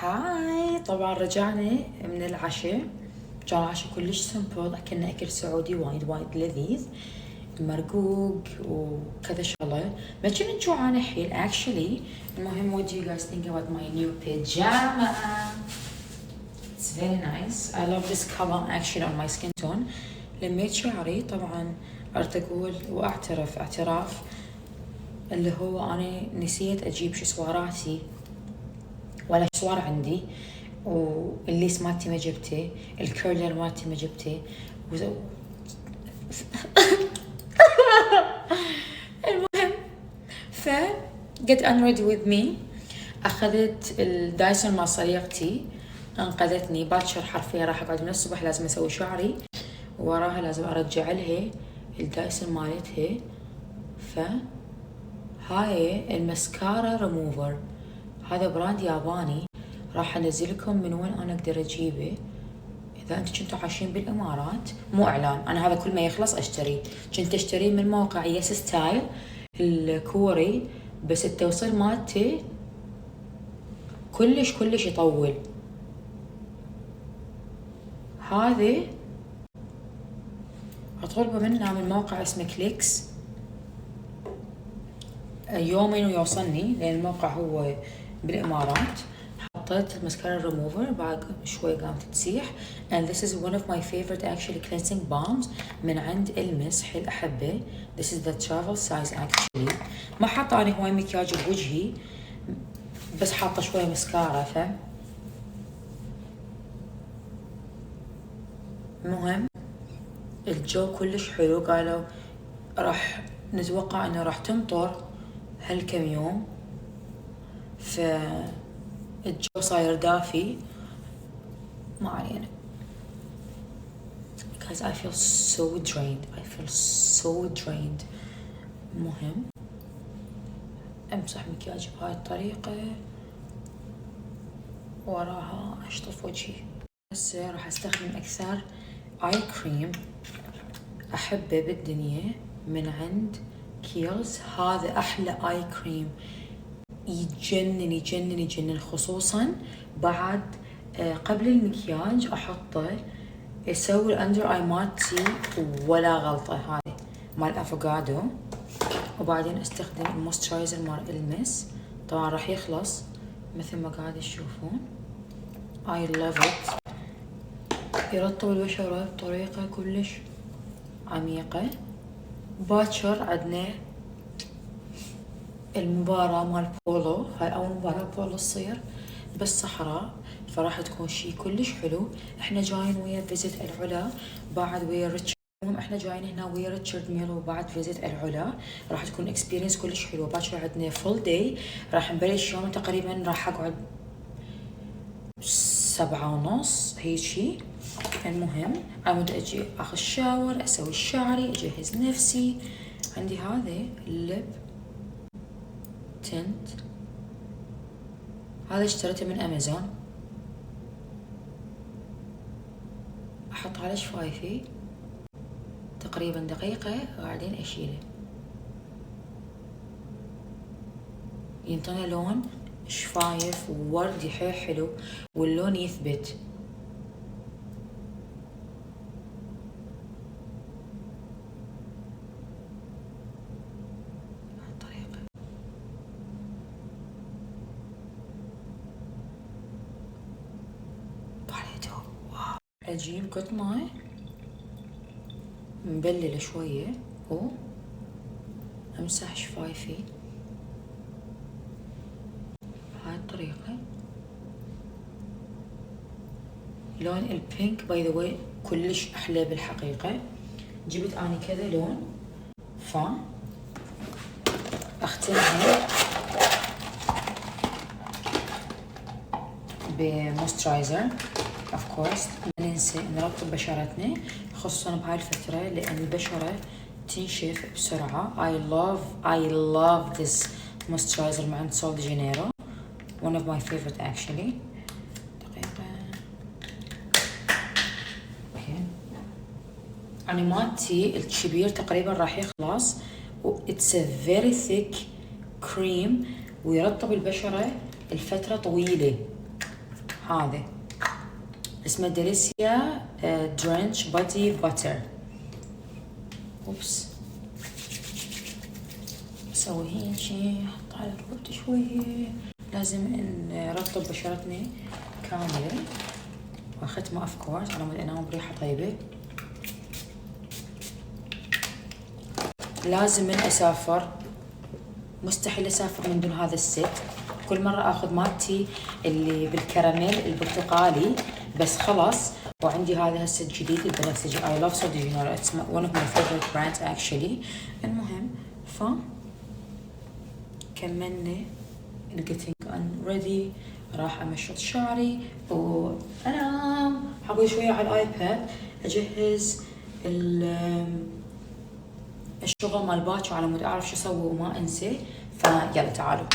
هاي طبعا رجعنا من العشاء. كان عشاء كلش سمبل، اكلنا اكل سعودي وايد لذيذ، مرقوق وكذا شغله. ما كنت جوعانه حيل actually. المهم what do you guys think about my new pajama? It's very nice. I love this color actually on my skin tone. لميت شعري طبعا. ارتقول واعترف اعتراف اللي هو انا نسيت اجيب شسواراتي ولا شسوار عندي، والليس مالتي ما جبته، الكيرلر مالتي ما جبته. المهم ف get unready with me. اخذت الدايسون مال صديقتي، انقذتني. باكر حرفيا راح اقعد من الصبح لازم اسوي شعري، وراها لازم ارجع لها الدايسون مالتها. ف هاي المسكارا ريموفر، هذا براند ياباني، راح انزلكم من وين انا اقدر اجيبه اذا انتم كنتوا عايشين بالامارات. مو اعلان، انا هذا كل ما يخلص اشتري. كنت اشتريه من موقع يس ستايل الكوري، بس التوصيل مالته كلش يطول. هذه اطلبه منه من موقع اسمه كليكس، يومين ويوصلني لان الموقع هو بالامارات. حطيت الماسكارا ريموفر، بعد شوي قامت تسيح. and this is one of my favorite actually cleansing balms من عند المس، حيل احبه. this is the travel size actually. ما حاطه انا هواي مكياج بوجهي، بس حاطه شوي مسكارا. ف المهم الجو كلش حلو. قالوا راح نتوقع انه راح تمطر هالكم يوم، فالجو صاير دافي. ما علينا. guys I feel so drained. المهم امسح مكياجي بهاي الطريقة، وراها اشطف وجهي. هسه راح استخدم اكثر اي كريم احبه بالدنيا من عند كيلز. هذا احلى اي كريم، يجنن خصوصا بعد قبل المكياج احطه يسوي الاندر اي مالتي ولا غلطه. هذا مال افوكادو. وبعدين استخدم الموسترايزر مال المس، طبعا راح يخلص مثل ما قاعد تشوفون. I love it. يرطب البشرة بطريقة كلش عميقة. باكر عدنا المباراة مال بولو، هاي أول مباراة بولو تصير بالصحراء، فراح تكون شي كلش حلو. احنا جايين ويا فيزيت العلا، بعد ويا ريتشارد. احنا جايين هنا ويا ريتشارد ميلو وبعد فيزيت العلا. راح تكون اكسبيرينس كلش حلو. باكر عندنا فول داي، راح نبلش يوم تقريبا راح اقعد 7:30 هيجي. المهم عمود اجي اخذ شاور، اسوي شعري، اجهز نفسي. عندي هذا اللب تنت، هذا اشتريته من امازون. احط على شفايفي تقريبا دقيقة وبعدين اشيله. ينطينا لون شفايف ووردي حيل حلو، واللون يثبت. اجيب قط ماي مبلل شوية وامسح شفايفي بهاي الطريقة. لون البينك باي ذا واي كلش احلى بالحقيقة. جبت اني كذا لون، ف اختمها بموسترايزر اوف كورس. ما ننسى نرطب بشرتنا خصوصا بهاي الفترة لان البشرة تنشف بسرعة. I love this moisturizer من عند سول دي جانيرو، one of my favorite actually. دقيقة. اوكي انا مالتي الكبير تقريبا راح يخلص، و it's a very thick cream ويرطب البشرة الفترة طويلة. هذا اسمه ديليسيا درينش بادي باتر. اوبس اسوي هيجي، احط على رقبتي شوية، لازم نرطب بشرتنا كاملة واختمه اوف كورس على مود انام بريحة طيبة. لازم من اسافر، مستحيل اسافر من دون هذا الست. كل مرة اخذ مالتي اللي بالكراميل البرتقالي بس خلاص، وعندي هذا الست جديد البنفسجي. I love Sol de Janeiro, it's one of my favorite brands actually. المهم كملنا getting on ready، راح امشط شعري وانام. حقعد شوية على الايباد اجهز الشغل مال باكر على مود اعرف شو اسوي وما انسى. فيلا تعالوا.